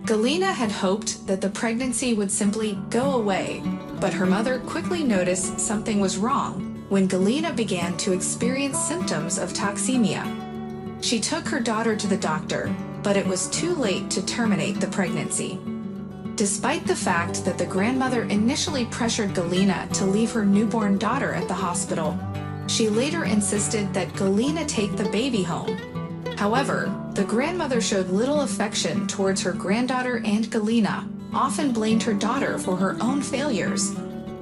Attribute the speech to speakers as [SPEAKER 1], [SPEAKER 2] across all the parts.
[SPEAKER 1] Galina had hoped that the pregnancy would simply go away, but her mother quickly noticed something was wrong when Galina began to experience symptoms of toxemia. She took her daughter to the doctor, but it was too late to terminate the pregnancy. Despite the fact that the grandmother initially pressured Galina to leave her newborn daughter at the hospital, she later insisted that Galina take the baby home. However, the grandmother showed little affection towards her granddaughter, and Galina often blamed her daughter for her own failures.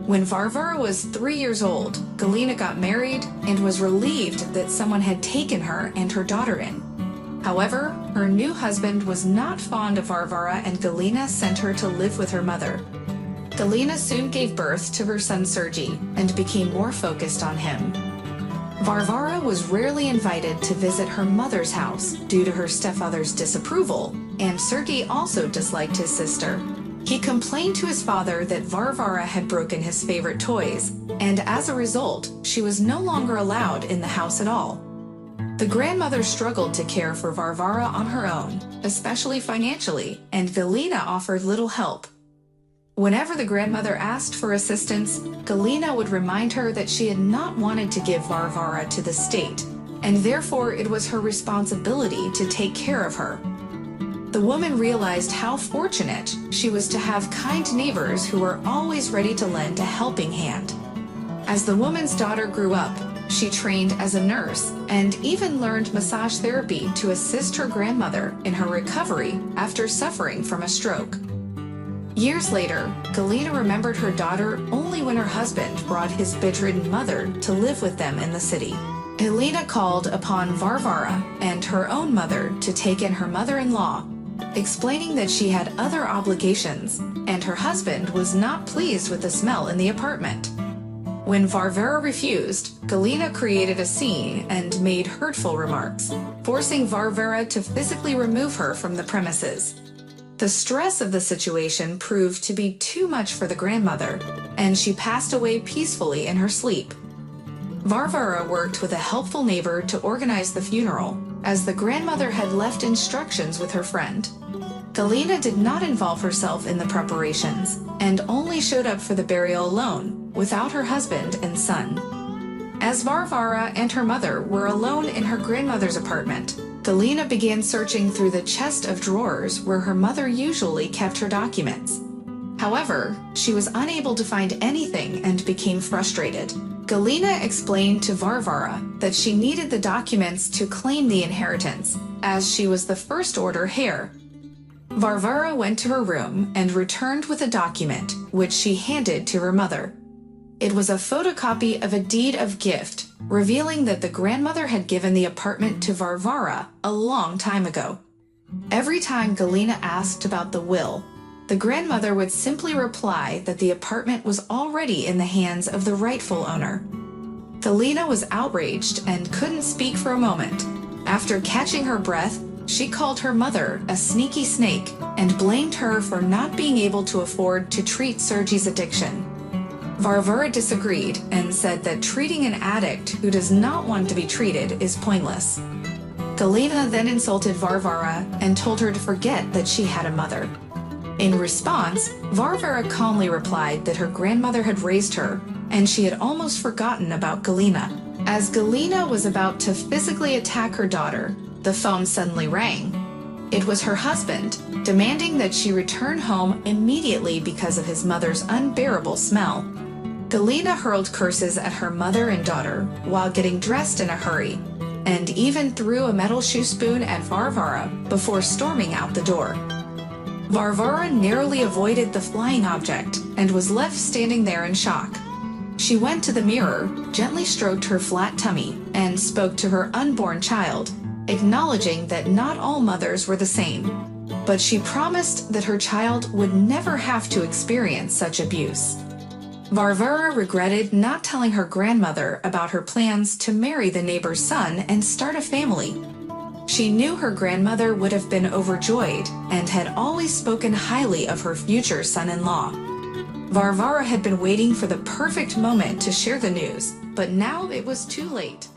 [SPEAKER 1] When Varvara was 3 years old, Galina got married and was relieved that someone had taken her and her daughter in. However, her new husband was not fond of Varvara, and Galina sent her to live with her mother. Galina soon gave birth to her son Sergei and became more focused on him. Varvara was rarely invited to visit her mother's house due to her stepfather's disapproval, and Sergei also disliked his sister. He complained to his father that Varvara had broken his favorite toys, and as a result, she was no longer allowed in the house at all. The grandmother struggled to care for Varvara on her own, especially financially, and Galina offered little help. Whenever the grandmother asked for assistance, Galina would remind her that she had not wanted to give Varvara to the state, and therefore it was her responsibility to take care of her. The woman realized how fortunate she was to have kind neighbors who were always ready to lend a helping hand. As the woman's daughter grew up, she trained as a nurse and even learned massage therapy to assist her grandmother in her recovery after suffering from a stroke. Years later, Galina remembered her daughter only when her husband brought his bedridden mother to live with them in the city. Galina called upon Varvara and her own mother to take in her mother-in-law, explaining that she had other obligations, and her husband was not pleased with the smell in the apartment. When Varvara refused, Galina created a scene and made hurtful remarks, forcing Varvara to physically remove her from the premises. The stress of the situation proved to be too much for the grandmother, and she passed away peacefully in her sleep. Varvara worked with a helpful neighbor to organize the funeral, as the grandmother had left instructions with her friend. Galina did not involve herself in the preparations, and only showed up for the burial alone, without her husband and son. As Varvara and her mother were alone in her grandmother's apartment, Galina began searching through the chest of drawers where her mother usually kept her documents. However, she was unable to find anything and became frustrated. Galina explained to Varvara that she needed the documents to claim the inheritance, as she was the first-order heir. Varvara went to her room and returned with a document, which she handed to her mother. It was a photocopy of a deed of gift, revealing that the grandmother had given the apartment to Varvara a long time ago. Every time Galina asked about the will, the grandmother would simply reply that the apartment was already in the hands of the rightful owner. Galina was outraged and couldn't speak for a moment. After catching her breath, she called her mother a sneaky snake and blamed her for not being able to afford to treat Sergei's addiction. Varvara disagreed and said that treating an addict who does not want to be treated is pointless. Galina then insulted Varvara and told her to forget that she had a mother. In response, Varvara calmly replied that her grandmother had raised her, and she had almost forgotten about Galina. As Galina was about to physically attack her daughter, the phone suddenly rang. It was her husband, demanding that she return home immediately because of his mother's unbearable smell. Galina hurled curses at her mother and daughter while getting dressed in a hurry, and even threw a metal shoe spoon at Varvara before storming out the door. Varvara narrowly avoided the flying object and was left standing there in shock. She went to the mirror, gently stroked her flat tummy, and spoke to her unborn child, acknowledging that not all mothers were the same. But she promised that her child would never have to experience such abuse. Varvara regretted not telling her grandmother about her plans to marry the neighbor's son and start a family. She knew her grandmother would have been overjoyed and had always spoken highly of her future son-in-law. Varvara had been waiting for the perfect moment to share the news, but now it was too late.